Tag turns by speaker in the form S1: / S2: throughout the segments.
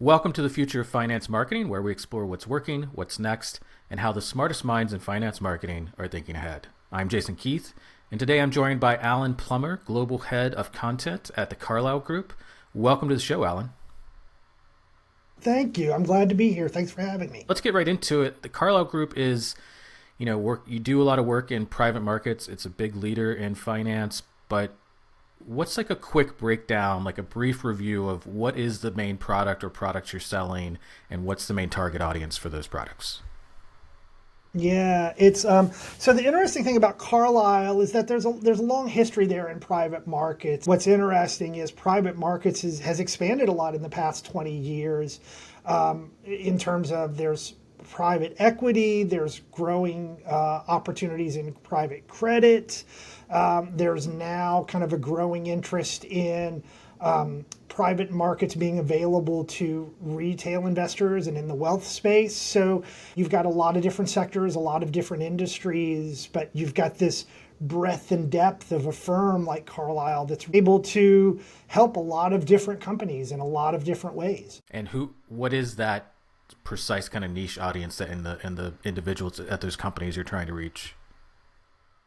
S1: Welcome to the Future of Finance Marketing, where we explore what's working, what's next, and how the smartest minds in finance marketing are thinking ahead. I'm Jason Keith, and today I'm joined by Alan Plummer, Global Head of Content at the Carlyle Group. Welcome to the show, Alan.
S2: Thank you. I'm glad to be here. Thanks for having me.
S1: Let's get right into it. The Carlyle Group is, you do a lot of work in private markets. It's a big leader in finance, but what's like a quick breakdown, like a brief review of what is the main product or products you're selling and what's the main target audience for those products?
S2: Yeah, it's so the interesting thing about Carlyle is that there's a long history there in private markets. What's interesting is private markets has expanded a lot in the past 20 years in terms of there's private equity, there's growing opportunities in private credit. There's now kind of a growing interest in private markets being available to retail investors and in the wealth space. So you've got a lot of different sectors, a lot of different industries, but you've got this breadth and depth of a firm like Carlyle that's able to help a lot of different companies in a lot of different ways.
S1: And what is that precise kind of niche audience that in the individuals at those companies you're trying to reach?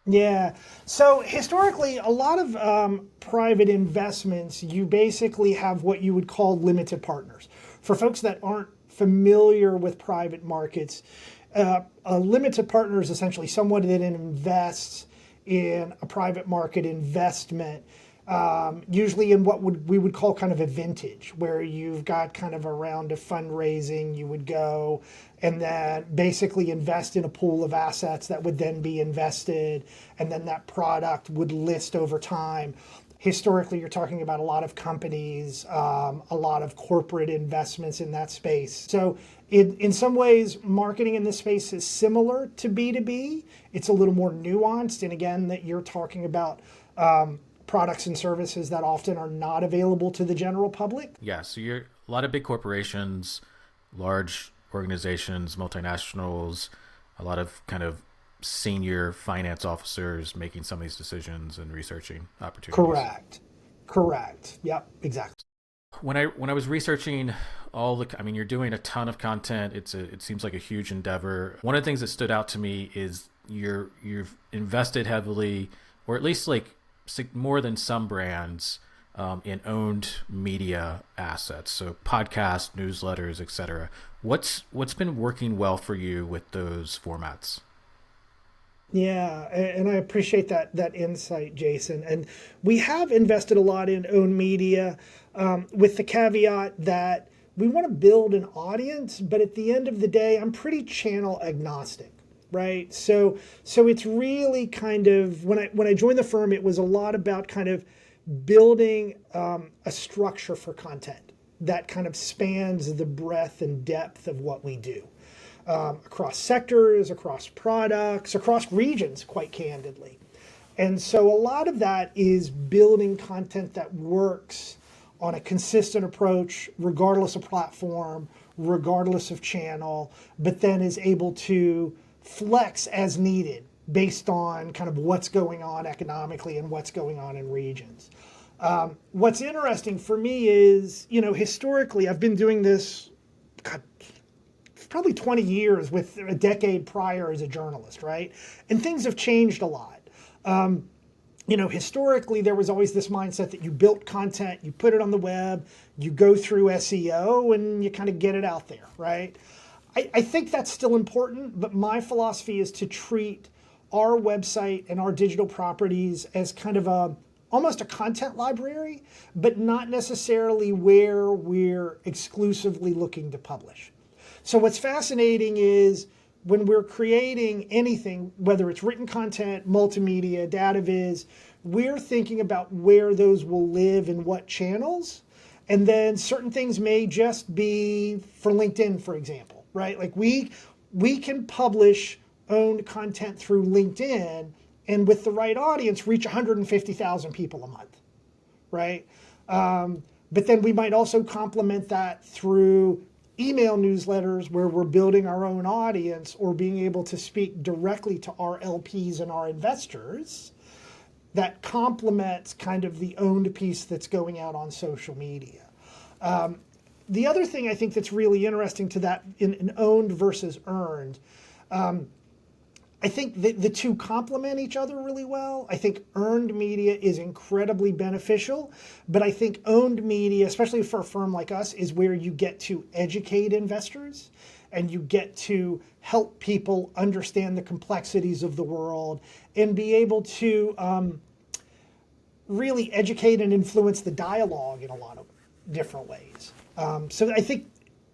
S2: Yeah. So historically, a lot of private investments, you basically have what you would call limited partners. For folks that aren't familiar with private markets, a limited partner is essentially someone that invests in a private market investment, usually in what we would call kind of a vintage, where you've got kind of a round of fundraising, you would go and then basically invest in a pool of assets that would then be invested, and then that product would list over time. Historically, you're talking about a lot of companies, a lot of corporate investments in that space. So in some ways, marketing in this space is similar to B2B. It's a little more nuanced. And again, that you're talking about products and services that often are not available to the general public.
S1: Yeah, so you're a lot of big corporations, large organizations, multinationals, a lot of kind of senior finance officers making some of these decisions and researching opportunities.
S2: Correct. Yep, exactly.
S1: When I was researching you're doing a ton of content. It seems like a huge endeavor. One of the things that stood out to me is you've invested heavily, or at least like more than some brands, in owned media assets, so podcasts, newsletters, etc. What's been working well for you with those formats?
S2: Yeah, and I appreciate that insight, Jason. And we have invested a lot in owned media, with the caveat that we want to build an audience, but at the end of the day, I'm pretty channel agnostic. Right. So it's really kind of when I joined the firm, it was a lot about kind of building a structure for content that kind of spans the breadth and depth of what we do, across sectors, across products, across regions, quite candidly. And so a lot of that is building content that works on a consistent approach, regardless of platform, regardless of channel, but then is able to flex as needed based on kind of what's going on economically and what's going on in regions. What's interesting for me is, historically, I've been doing this, God, probably 20 years with a decade prior as a journalist, right? And things have changed a lot. Historically, there was always this mindset that you built content, you put it on the web, you go through SEO, and you kind of get it out there, right? I think that's still important, but my philosophy is to treat our website and our digital properties as kind of almost a content library, but not necessarily where we're exclusively looking to publish. So what's fascinating is when we're creating anything, whether it's written content, multimedia, data viz, we're thinking about where those will live in what channels. And then certain things may just be for LinkedIn, for example. Right? Like we can publish owned content through LinkedIn and with the right audience reach 150,000 people a month, right? But then we might also complement that through email newsletters where we're building our own audience or being able to speak directly to our LPs and our investors that complements kind of the owned piece that's going out on social media. The other thing I think that's really interesting to that in owned versus earned, I think the two complement each other really well. I think earned media is incredibly beneficial, but I think owned media, especially for a firm like us, is where you get to educate investors and you get to help people understand the complexities of the world and be able to really educate and influence the dialogue in a lot of different ways. So I think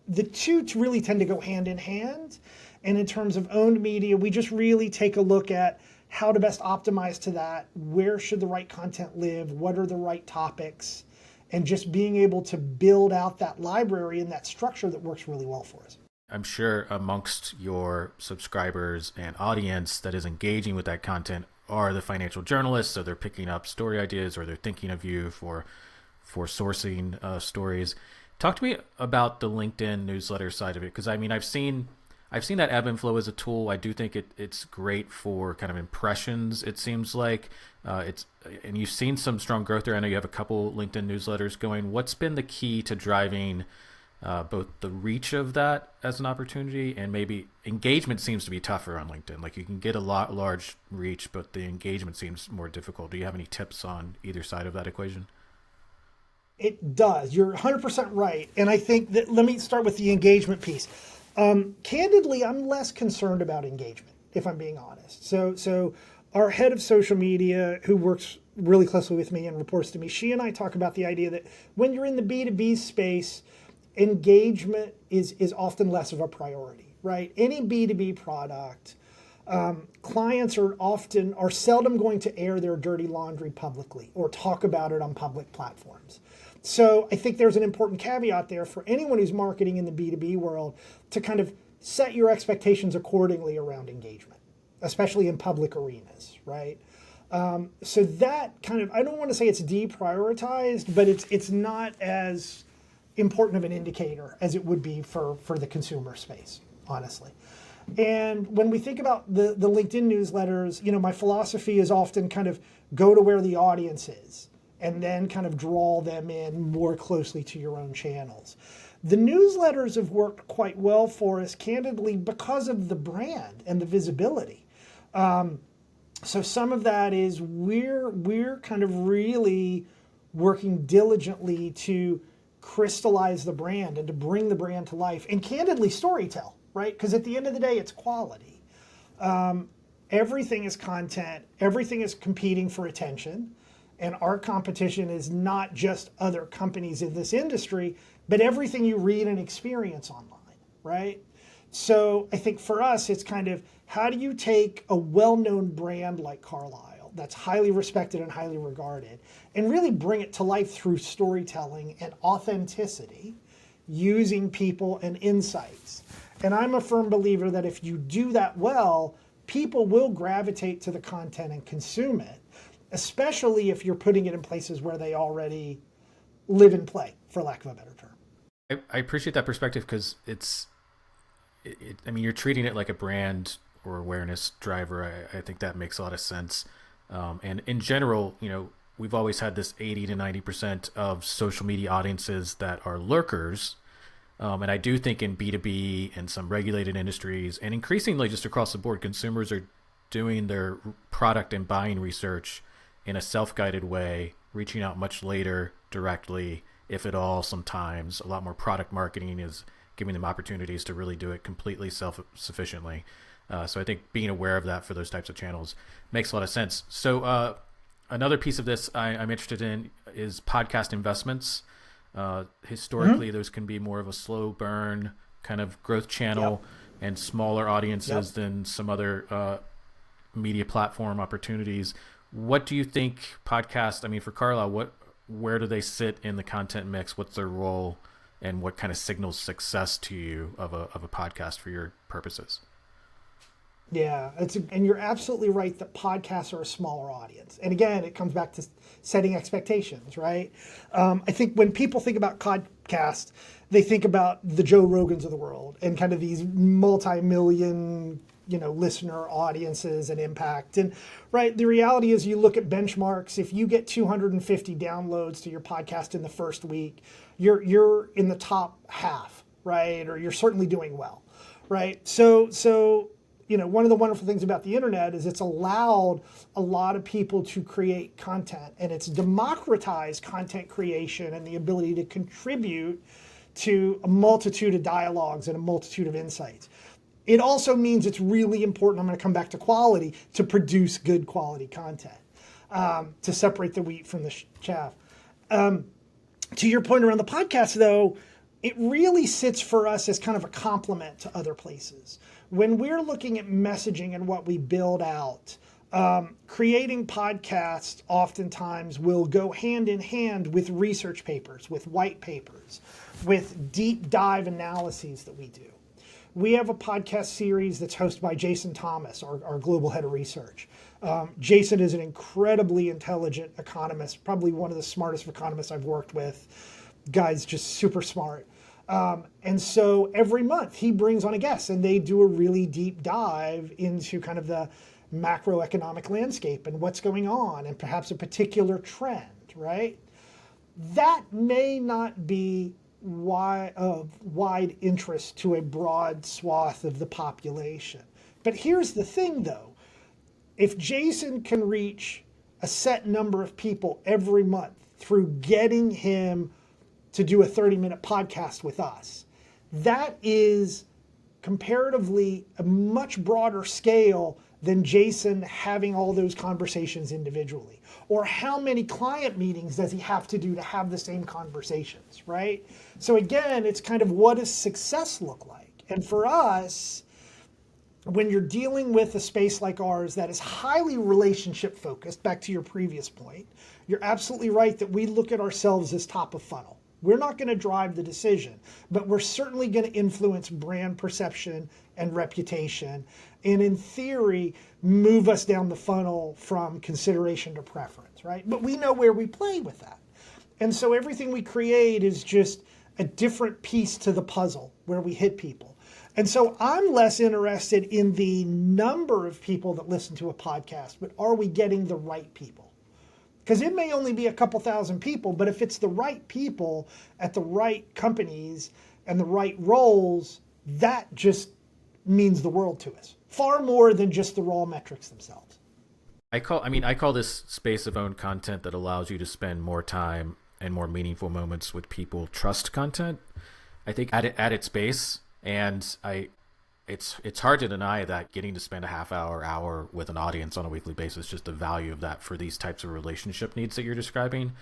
S2: the two really tend to go hand in hand. And in terms of owned media, we just really take a look at how to best optimize to that, where should the right content live, what are the right topics, and just being able to build out that library and that structure that works really well for us.
S1: I'm sure amongst your subscribers and audience that is engaging with that content are the financial journalists, so they're picking up story ideas or they're thinking of you for sourcing stories. Talk to me about the LinkedIn newsletter side of it, because I mean, I've seen that ebb and flow as a tool. I do think it's great for kind of impressions. It seems like and you've seen some strong growth there. I know you have a couple LinkedIn newsletters going. What's been the key to driving both the reach of that as an opportunity and maybe engagement seems to be tougher on LinkedIn? Like you can get a large reach, but the engagement seems more difficult. Do you have any tips on either side of that equation?
S2: It does. You're 100% right. And I think that, let me start with the engagement piece. Candidly, I'm less concerned about engagement, if I'm being honest. So our head of social media, who works really closely with me and reports to me, she and I talk about the idea that when you're in the B2B space, engagement is often less of a priority, right? Any B2B product, clients are seldom going to air their dirty laundry publicly or talk about it on public platforms. So I think there's an important caveat there for anyone who's marketing in the B2B world to kind of set your expectations accordingly around engagement, especially in public arenas, right? So that kind of, I don't want to say it's deprioritized, but it's not as important of an indicator as it would be for the consumer space, honestly. And when we think about the LinkedIn newsletters, my philosophy is often kind of go to where the audience is and then kind of draw them in more closely to your own channels. The newsletters have worked quite well for us, candidly, because of the brand and the visibility. So some of that is we're kind of really working diligently to crystallize the brand and to bring the brand to life and candidly storytell, right? Because at the end of the day, it's quality. Everything is content. Everything is competing for attention. And our competition is not just other companies in this industry, but everything you read and experience online, right? So I think for us, it's kind of how do you take a well-known brand like Carlyle that's highly respected and highly regarded and really bring it to life through storytelling and authenticity using people and insights. And I'm a firm believer that if you do that well, people will gravitate to the content and consume it, especially if you're putting it in places where they already live and play, for lack of a better term.
S1: I appreciate that perspective because I mean, you're treating it like a brand or awareness driver. I think that makes a lot of sense. And in general, we've always had this 80 to 90% of social media audiences that are lurkers. And I do think in B2B and some regulated industries and increasingly just across the board, consumers are doing their product and buying research in a self-guided way, reaching out much later directly, if at all, sometimes. A lot more product marketing is giving them opportunities to really do it completely self-sufficiently. So I think being aware of that for those types of channels makes a lot of sense. So another piece of this I'm interested in is podcast investments. Historically, those can be more of a slow burn kind of growth channel and smaller audiences than some other media platform opportunities. What do you think podcasts, I mean, for Carlyle, where do they sit in the content mix? What's their role and what kind of signals success to you of a podcast for your purposes?
S2: Yeah, and you're absolutely right that podcasts are a smaller audience. And again, it comes back to setting expectations, right? I think when people think about podcasts, they think about the Joe Rogans of the world and kind of these multi-million listener audiences and impact. And right, the reality is you look at benchmarks. If you get 250 downloads to your podcast in the first week, you're in the top half, right? Or you're certainly doing well, right? So one of the wonderful things about the internet is it's allowed a lot of people to create content, and it's democratized content creation and the ability to contribute to a multitude of dialogues and a multitude of insights. It also means it's really important, I'm going to come back to quality, to produce good quality content, to separate the wheat from the chaff. To your point around the podcast, though, it really sits for us as kind of a complement to other places. When we're looking at messaging and what we build out, creating podcasts oftentimes will go hand in hand with research papers, with white papers, with deep dive analyses that we do. We have a podcast series that's hosted by Jason Thomas, our global head of research. Jason is an incredibly intelligent economist, probably one of the smartest economists I've worked with. Guy's just super smart. And so every month he brings on a guest and they do a really deep dive into kind of the macroeconomic landscape and what's going on and perhaps a particular trend, right? That may not be of wide interest to a broad swath of the population. But here's the thing though, if Jason can reach a set number of people every month through getting him to do a 30-minute podcast with us, that is comparatively a much broader scale than Jason having all those conversations individually. Or how many client meetings does he have to do to have the same conversations, right? So again, it's kind of what does success look like? And for us, when you're dealing with a space like ours that is highly relationship focused, back to your previous point, you're absolutely right that we look at ourselves as top of funnel. We're not going to drive the decision, but we're certainly going to influence brand perception and reputation, and in theory, move us down the funnel from consideration to preference, right? But we know where we play with that. And so everything we create is just a different piece to the puzzle where we hit people. And so I'm less interested in the number of people that listen to a podcast, but are we getting the right people? Because it may only be a couple thousand people, but if it's the right people at the right companies and the right roles, that just means the world to us. Far more than just the raw metrics themselves.
S1: I call this space of owned content that allows you to spend more time and more meaningful moments with people trust content. I think at its base, and it's hard to deny that getting to spend a half hour with an audience on a weekly basis, just the value of that for these types of relationship needs that you're describing.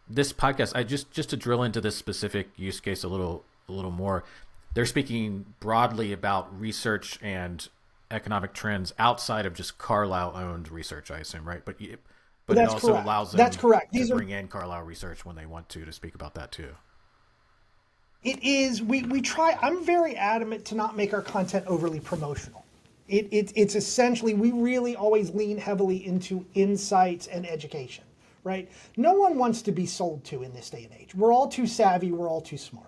S1: This podcast, just to drill into this specific use case a little more, they're speaking broadly about research and economic trends outside of just Carlyle owned research, I assume, right? But it also
S2: correct.
S1: allows them
S2: That's correct.
S1: to bring in Carlyle research when they want to speak about that too.
S2: It is, we try, I'm very adamant to not make our content overly promotional. It's essentially, we really always lean heavily into insights and education, right? No one wants to be sold to in this day and age. We're all too savvy, we're all too smart.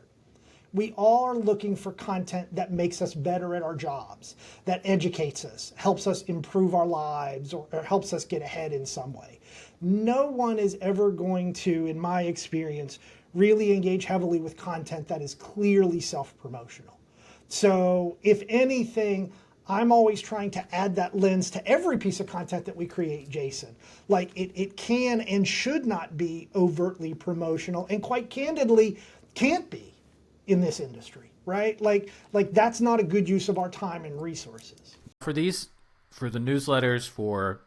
S2: We all are looking for content that makes us better at our jobs, that educates us, helps us improve our lives, or helps us get ahead in some way. No one is ever going to, in my experience, really engage heavily with content that is clearly self-promotional. So if anything, I'm always trying to add that lens to every piece of content that we create, Jason. Like it can and should not be overtly promotional, and quite candidly can't be in this industry, right? Like that's not a good use of our time and resources.
S1: For the newsletters, for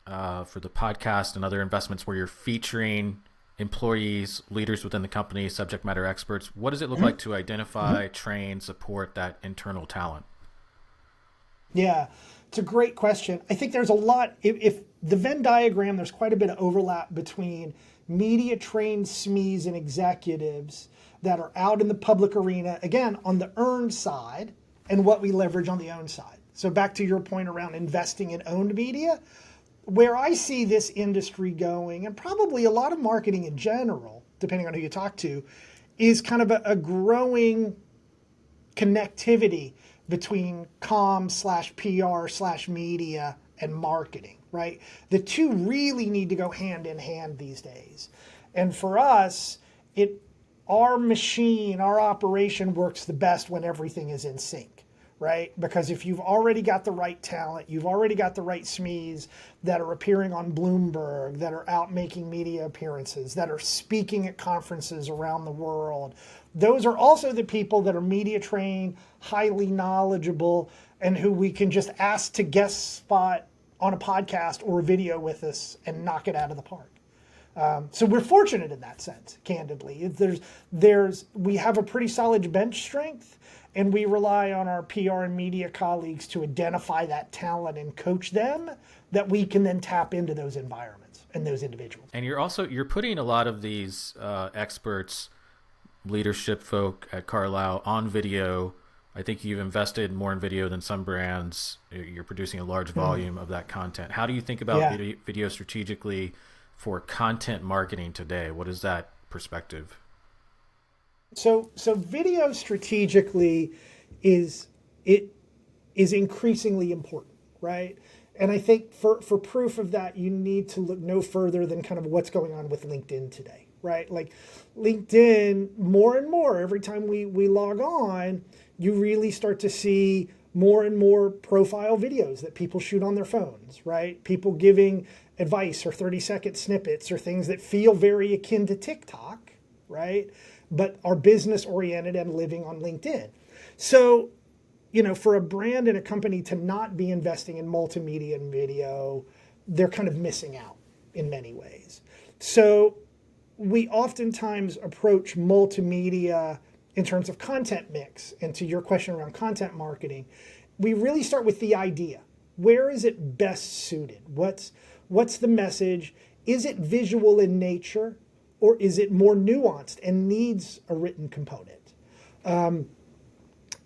S1: the podcast and other investments where you're featuring employees, leaders within the company, subject matter experts, what does it look like to identify, train, support that internal talent?
S2: Yeah, it's a great question. I think there's a lot, if the Venn diagram, there's quite a bit of overlap between media trained SMEs and executives that are out in the public arena, again, on the earned side, and what we leverage on the owned side. So back to your point around investing in owned media, where I see this industry going, and probably a lot of marketing in general, depending on who you talk to, is kind of a growing connectivity between comm/PR/media and marketing, right? The two really need to go hand in hand these days. And for us, our machine, our operation works the best when everything is in sync, right? Because if you've already got the right talent, you've already got the right SMEs that are appearing on Bloomberg, that are out making media appearances, that are speaking at conferences around the world. Those are also the people that are media trained, highly knowledgeable, and who we can just ask to guest spot on a podcast or a video with us and knock it out of the park. So we're fortunate in that sense, candidly. We have a pretty solid bench strength, and we rely on our PR and media colleagues to identify that talent and coach them, that we can then tap into those environments and those individuals.
S1: And you're putting a lot of these experts, leadership folk at Carlyle on video. I think you've invested more in video than some brands. You're producing a large volume of that content. How do you think about video strategically for content marketing today? What is that perspective?
S2: So video strategically is increasingly important, right? And I think for proof of that, you need to look no further than kind of what's going on with LinkedIn today, right? Like LinkedIn, more and more, every time we log on, you really start to see more and more profile videos that people shoot on their phones, right? People giving advice or 30-second snippets or things that feel very akin to TikTok, right? But are business oriented and living on LinkedIn. So, for a brand and a company to not be investing in multimedia and video, they're kind of missing out in many ways. So we oftentimes approach multimedia in terms of content mix. And to your question around content marketing, we really start with the idea. Where is it best suited? What's the message? Is it visual in nature, or is it more nuanced and needs a written component?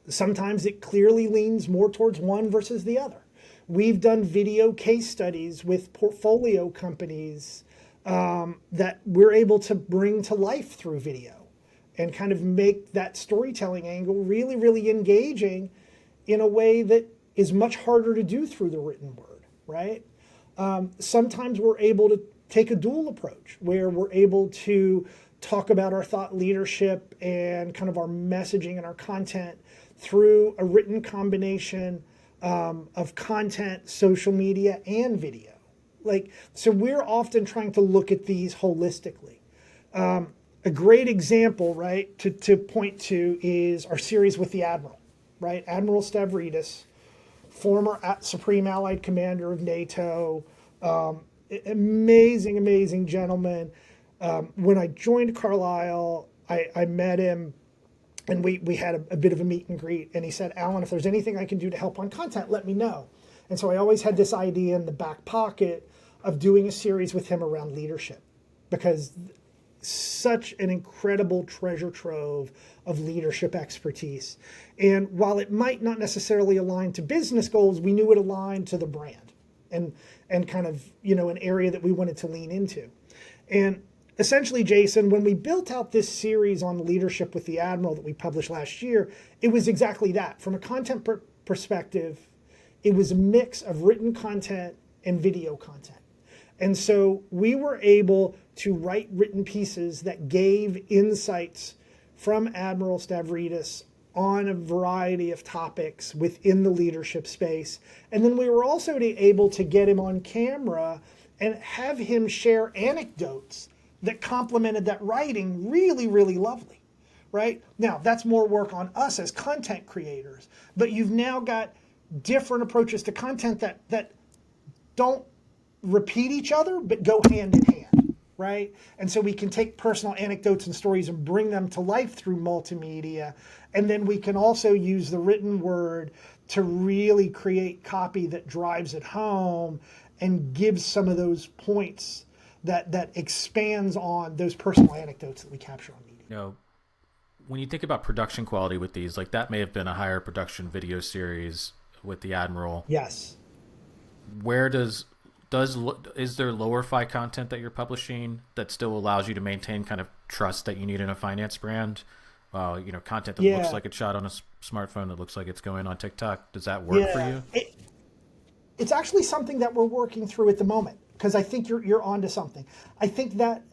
S2: Sometimes it clearly leans more towards one versus the other. We've done video case studies with portfolio companies that we're able to bring to life through video and kind of make that storytelling angle really, really engaging in a way that is much harder to do through the written word, right? Sometimes we're able to take a dual approach where we're able to talk about our thought leadership and kind of our messaging and our content through a written combination of content, social media, and video. So we're often trying to look at these holistically. A great example, right, to point to is our series with the Admiral, right? Admiral Stavridis, former Supreme Allied Commander of NATO, amazing gentleman. When I joined Carlyle, I met him, and we had a bit of a meet and greet, and he said, "Alan, if there's anything I can do to help on content, let me know." And so I always had this idea in the back pocket of doing a series with him around leadership, because such an incredible treasure trove of leadership expertise. And while it might not necessarily align to business goals, we knew it aligned to the brand and kind of, an area that we wanted to lean into. And essentially, Jason, when we built out this series on leadership with the Admiral that we published last year, it was exactly that. From a content perspective, it was a mix of written content and video content. And so we were able to write written pieces that gave insights from Admiral Stavridis on a variety of topics within the leadership space. And then we were also able to get him on camera and have him share anecdotes that complemented that writing really, really lovely, right? Now, that's more work on us as content creators, but you've now got different approaches to content that don't repeat each other, but go hand in hand, right? And so we can take personal anecdotes and stories and bring them to life through multimedia. And then we can also use the written word to really create copy that drives it home and gives some of those points that expands on those personal anecdotes that we capture on media.
S1: When you think about production quality with these, like that may have been a higher production video series with the Admiral.
S2: Yes.
S1: Where is there lower-fi content that you're publishing that still allows you to maintain kind of trust that you need in a finance brand? content that looks
S2: Yeah,
S1: like it's shot on a smartphone that looks like it's going on TikTok. Does that work for
S2: yeah.
S1: you?
S2: It's actually something that we're working through at the moment because I think you're onto something. I think that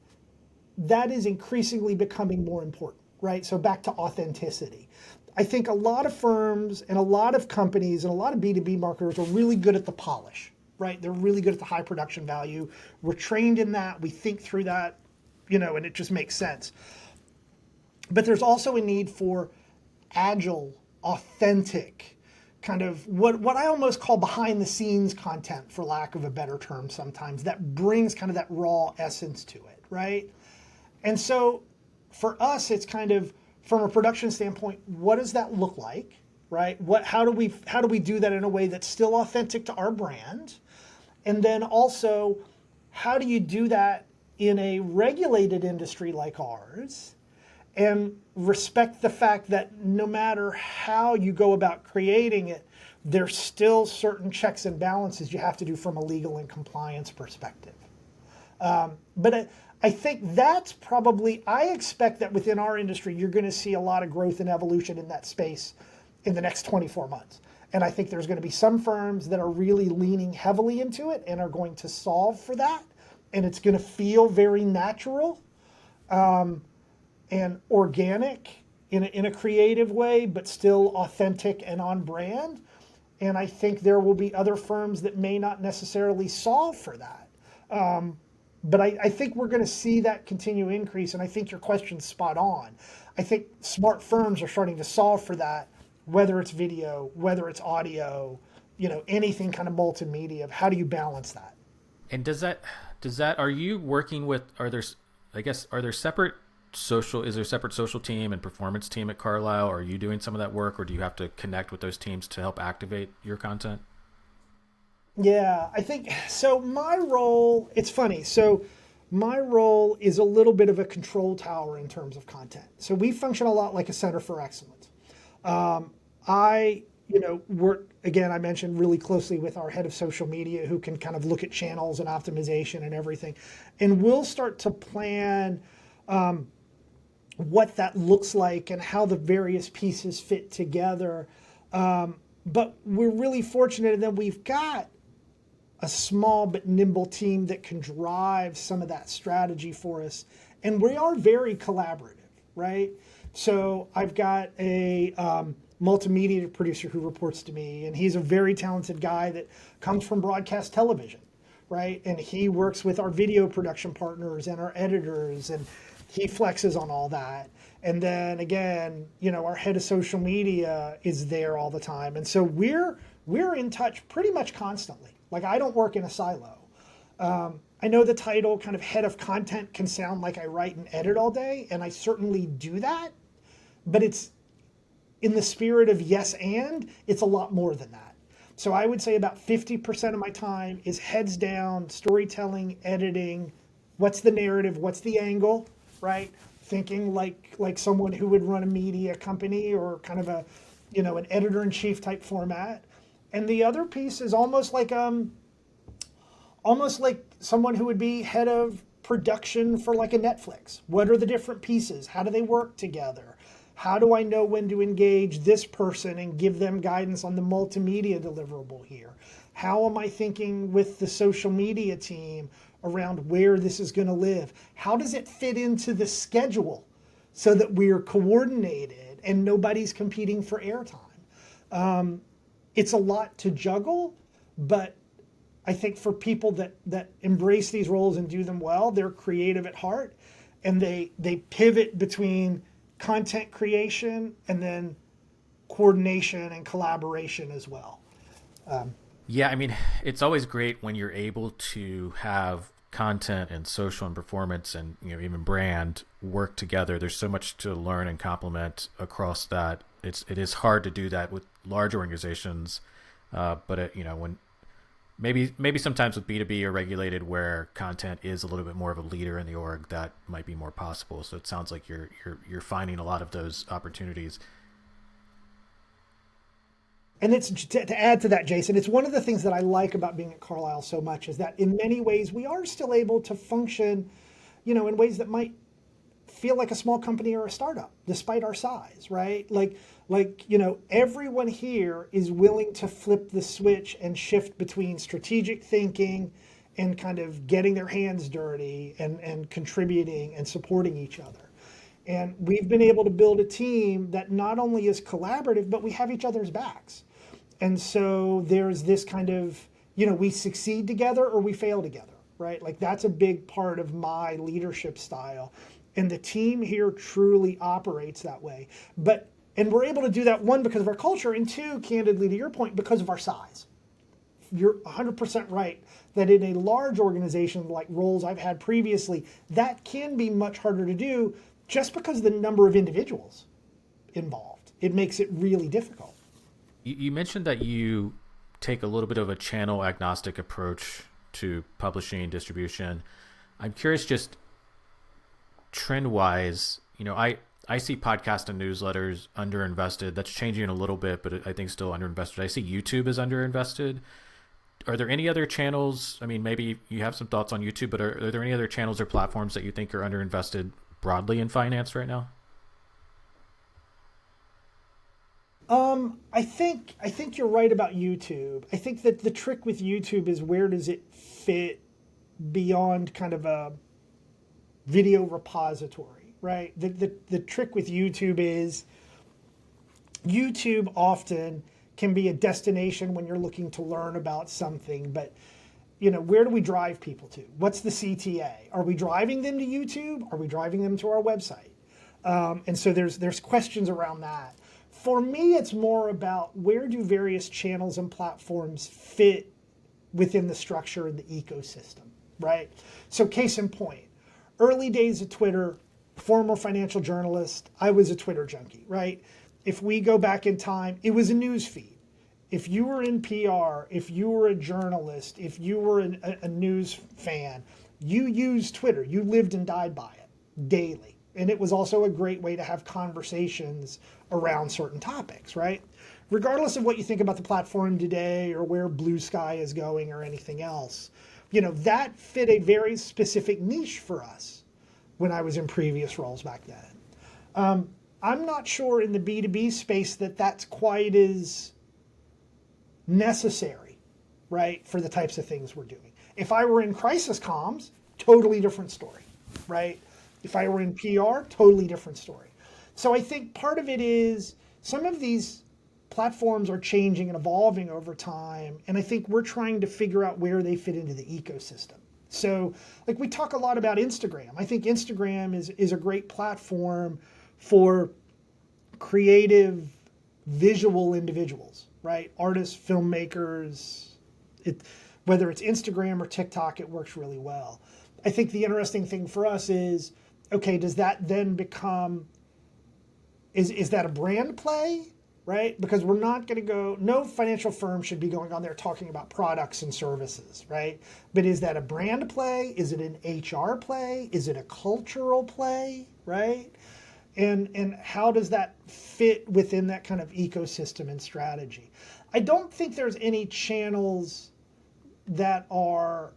S2: is increasingly becoming more important, right? So back to authenticity. I think a lot of firms and a lot of companies and a lot of B2B marketers are really good at the polish, right? They're really good at the high production value. We're trained in that. We think through that, and it just makes sense. But there's also a need for agile, authentic, kind of what I almost call behind the scenes content, for lack of a better term, sometimes that brings kind of that raw essence to it, right? And so for us, it's kind of from a production standpoint, what does that look like, right? How do we do that in a way that's still authentic to our brand? And then also, how do you do that in a regulated industry like ours and respect the fact that no matter how you go about creating it, there's still certain checks and balances you have to do from a legal and compliance perspective. But I think that's probably, I expect that within our industry, you're going to see a lot of growth and evolution in that space in the next 24 months. And I think there's going to be some firms that are really leaning heavily into it and are going to solve for that. And it's going to feel very natural and organic in a creative way, but still authentic and on brand. And I think there will be other firms that may not necessarily solve for that. But I think we're going to see that continue increase. And I think your question's spot on. I think smart firms are starting to solve for that, whether it's video, whether it's audio, anything kind of multimedia. Of how do you balance that?
S1: And are you working with, are there separate is there a separate social team and performance team at Carlyle? Are you doing some of that work, or do you have to connect with those teams to help activate your content?
S2: Yeah, I think so. My role, it's funny. So, my role is a little bit of a control tower in terms of content. So, we function a lot like a center for excellence. I, work, again, I mentioned really closely with our head of social media who can kind of look at channels and optimization and everything. And we'll start to plan what that looks like and how the various pieces fit together. But we're really fortunate in that we've got a small but nimble team that can drive some of that strategy for us. And we are very collaborative, right? So I've got a multimedia producer who reports to me, and he's a very talented guy that comes from broadcast television, right? And he works with our video production partners and our editors, and he flexes on all that. And then again, our head of social media is there all the time. And so we're in touch pretty much constantly. Like, I don't work in a silo. I know the title kind of head of content can sound like I write and edit all day, and I certainly do that, but it's in the spirit of yes, and it's a lot more than that. So I would say about 50% of my time is heads down, storytelling, editing. What's the narrative? What's the angle, right? Thinking like someone who would run a media company or kind of an editor-in-chief type format. And the other piece is almost like someone who would be head of production for like a Netflix. What are the different pieces? How do they work together? How do I know when to engage this person and give them guidance on the multimedia deliverable here? How am I thinking with the social media team around where this is going to live? How does it fit into the schedule so that we're coordinated and nobody's competing for airtime? It's a lot to juggle, but I think for people that embrace these roles and do them well, they're creative at heart, and they pivot between content creation and then coordination and collaboration as well.
S1: Yeah, I mean, it's always great when you're able to have content and social and performance and even brand work together. There's so much to learn and complement across that. It is hard to do that with large organizations, but when maybe sometimes with B2B or regulated where content is a little bit more of a leader in the org, that might be more possible. So it sounds like you're finding a lot of those opportunities.
S2: And it's to add to that, Jason, it's one of the things that I like about being at Carlyle so much is that in many ways we are still able to function, in ways that might feel like a small company or a startup, despite our size, right? Everyone here is willing to flip the switch and shift between strategic thinking and kind of getting their hands dirty and contributing and supporting each other. And we've been able to build a team that not only is collaborative, but we have each other's backs. And so there's this kind of, we succeed together or we fail together, right? Like that's a big part of my leadership style. And the team here truly operates that way. And we're able to do that, one, because of our culture, and two, candidly, to your point, because of our size. You're 100% right that in a large organization like roles I've had previously, that can be much harder to do just because of the number of individuals involved. It makes it really difficult.
S1: You mentioned that you take a little bit of a channel agnostic approach to publishing distribution. I'm curious, just trend wise, I see podcast and newsletters underinvested. That's changing a little bit, but I think still underinvested. I see YouTube is underinvested. Are there any other channels? I mean, maybe you have some thoughts on YouTube, but are there any other channels or platforms that you think are underinvested broadly in finance right now?
S2: I think you're right about YouTube. I think that the trick with YouTube is, where does it fit beyond kind of a video repository, right? The trick with YouTube is YouTube often can be a destination when you're looking to learn about something, but where do we drive people to? What's the CTA? Are we driving them to YouTube? Are we driving them to our website? And so there's questions around that. For me, it's more about, where do various channels and platforms fit within the structure and the ecosystem, right? So case in point, early days of Twitter, former financial journalist, I was a Twitter junkie, right? If we go back in time, it was a news feed. If you were in PR, if you were a journalist, if you were a news fan, you used Twitter. You lived and died by it daily. And it was also a great way to have conversations around certain topics, right? Regardless of what you think about the platform today or where Blue Sky is going or anything else, that fit a very specific niche for us when I was in previous roles back then. I'm not sure in the B2B space that that's quite as necessary, right, for the types of things we're doing. If I were in crisis comms, totally different story, right? If I were in PR, totally different story. So I think part of it is, some of these platforms are changing and evolving over time, and I think we're trying to figure out where they fit into the ecosystem. So like we talk a lot about Instagram. I think Instagram is a great platform for creative visual individuals, right? Artists, filmmakers, whether it's Instagram or TikTok, it works really well. I think the interesting thing for us is, okay, does that then become, is that a brand play, right? Because we're not going to go, no financial firm should be going on there talking about products and services, right? But is that a brand play? Is it an HR play? Is it a cultural play, right? And how does that fit within that kind of ecosystem and strategy? I don't think there's any channels that are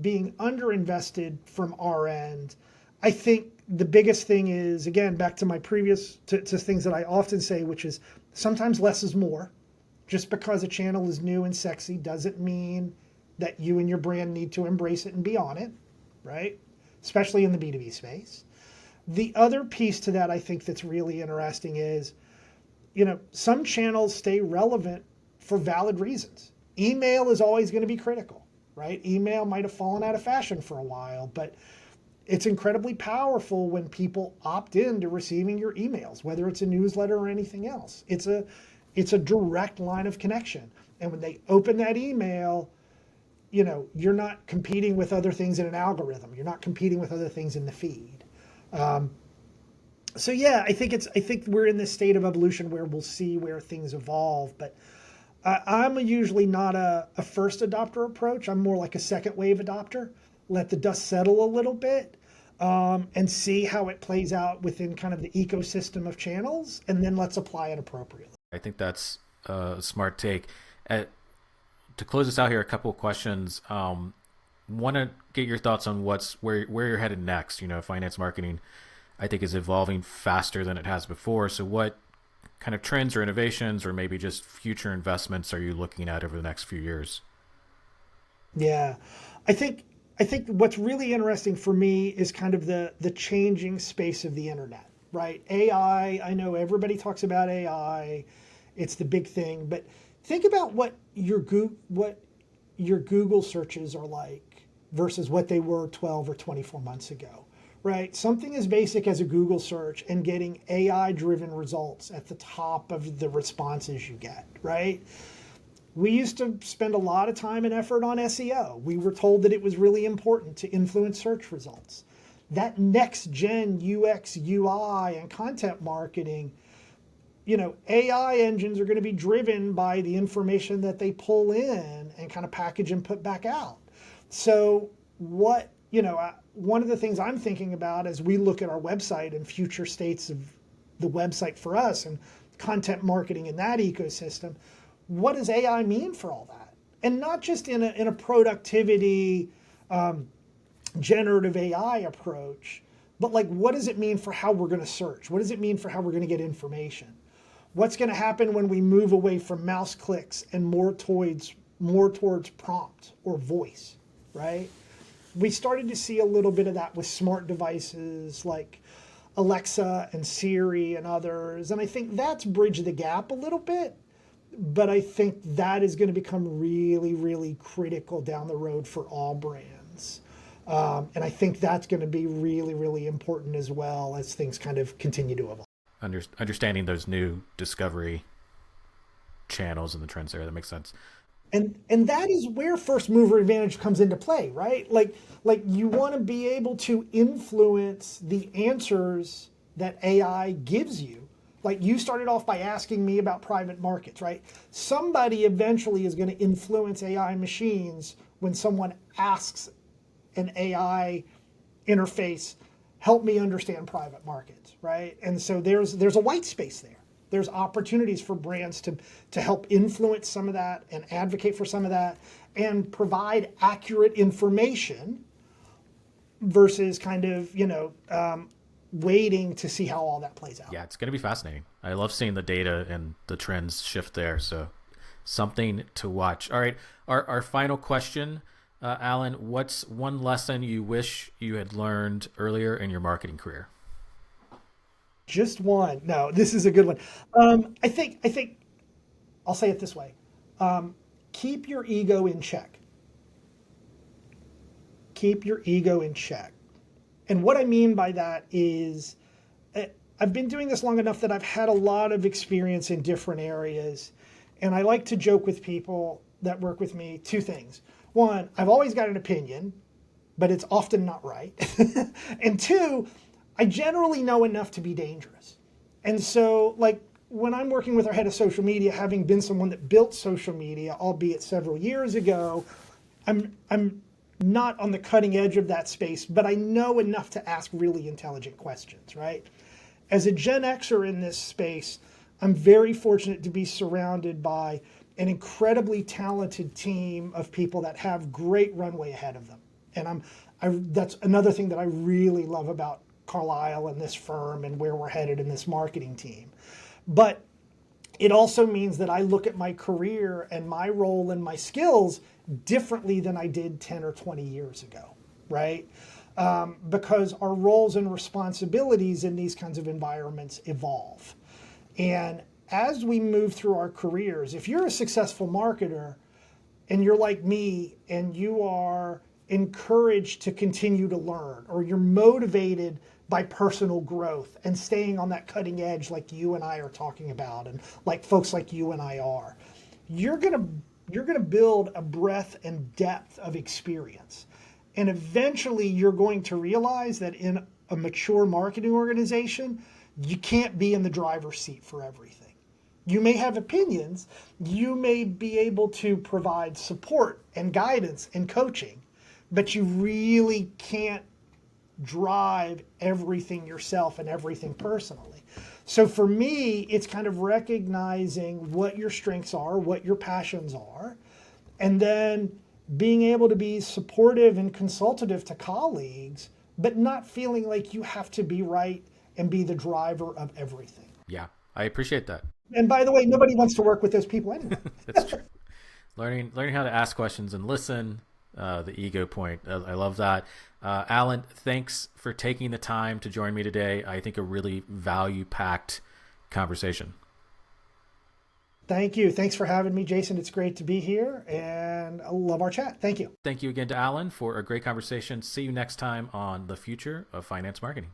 S2: being underinvested from our end. I think the biggest thing is, again, back to my previous, to things that I often say, which is sometimes less is more. Just because a channel is new and sexy doesn't mean that you and your brand need to embrace it and be on it, right? Especially in the B2B space. The other piece to that I think that's really interesting is, some channels stay relevant for valid reasons. Email is always going to be critical, right? Email might have fallen out of fashion for a while, but it's incredibly powerful when people opt in to receiving your emails, whether it's a newsletter or anything else. It's a direct line of connection. And when they open that email, you're not competing with other things in an algorithm. You're not competing with other things in the feed. So yeah, I think we're in this state of evolution where we'll see where things evolve. But I'm usually not a first adopter approach. I'm more like a second wave adopter. Let the dust settle a little bit and see how it plays out within kind of the ecosystem of channels, and then let's apply it appropriately.
S1: I think that's a smart take. To close this out here, a couple of questions. want to get your thoughts on where you're headed next. Finance marketing, I think, is evolving faster than it has before. So what kind of trends or innovations or maybe just future investments are you looking at over the next few years?
S2: Yeah, I think I think what's really interesting for me is kind of the changing space of the internet, right? I know everybody talks about AI, it's the big thing, but think about what your Google searches are like versus what they were 12 or 24 months ago, right? Something as basic as a Google search and getting AI driven results at the top of the responses you get, right? We used to spend a lot of time and effort on SEO. We were told that it was really important to influence search results. That next gen UX, UI, and content marketing, AI engines are going to be driven by the information that they pull in and kind of package and put back out. So, one of the things I'm thinking about as we look at our website and future states of the website for us and content marketing in that ecosystem, what does AI mean for all that? And not just in a productivity generative AI approach, but like what does it mean for how we're going to search? What does it mean for how we're going to get information? What's going to happen when we move away from mouse clicks and more towards prompt or voice, right? We started to see a little bit of that with smart devices like Alexa and Siri and others. And I think that's bridged the gap a little bit. But I think that is going to become really, really critical down the road for all brands. And I think that's going to be really, really important as well as things kind of continue to evolve.
S1: Understanding those new discovery channels and the trends there, that makes sense.
S2: And that is where first mover advantage comes into play, right? Like you want to be able to influence the answers that AI gives you. Like you started off by asking me about private markets, right? Somebody eventually is going to influence AI machines when someone asks an AI interface, help me understand private markets, right? And so there's a white space there. There's opportunities for brands to help influence some of that and advocate for some of that and provide accurate information versus kind of, waiting to see how all that plays out.
S1: Yeah, it's going to be fascinating. I love seeing the data and the trends shift there. So something to watch. All right. Our final question, Alan, what's one lesson you wish you had learned earlier in your marketing career?
S2: Just one. No, this is a good one. I think I'll say it this way. Keep your ego in check. Keep your ego in check. And what I mean by that is I've been doing this long enough that I've had a lot of experience in different areas. And I like to joke with people that work with me two things. One, I've always got an opinion, but it's often not right. And two, I generally know enough to be dangerous. And so, like, when I'm working with our head of social media, having been someone that built social media, albeit several years ago, I'm not on the cutting edge of that space, but I know enough to ask really intelligent questions, right? As a Gen Xer in this space, I'm very fortunate to be surrounded by an incredibly talented team of people that have great runway ahead of them. And that's another thing that I really love about Carlyle and this firm and where we're headed in this marketing team. But it also means that I look at my career and my role and my skills differently than I did 10 or 20 years ago, right? Because our roles and responsibilities in these kinds of environments evolve. And as we move through our careers, if you're a successful marketer and you're like me and you are encouraged to continue to learn, or you're motivated by personal growth and staying on that cutting edge like you and I are talking about and like folks like you and I are, you're going to build a breadth and depth of experience. And eventually you're going to realize that in a mature marketing organization, you can't be in the driver's seat for everything. You may have opinions, you may be able to provide support and guidance and coaching, but you really can't drive everything yourself and everything personally. So for me, it's kind of recognizing what your strengths are, what your passions are, and then being able to be supportive and consultative to colleagues, but not feeling like you have to be right and be the driver of everything.
S1: Yeah, I appreciate that.
S2: And by the way, nobody wants to work with those people anyway.
S1: That's true. Learning how to ask questions and listen. The ego point. I love that. Alan, thanks for taking the time to join me today. I think a really value-packed conversation.
S2: Thank you. Thanks for having me, Jason. It's great to be here, and I love our chat. Thank you.
S1: Thank you again to Alan for a great conversation. See you next time on The Future of Finance Marketing.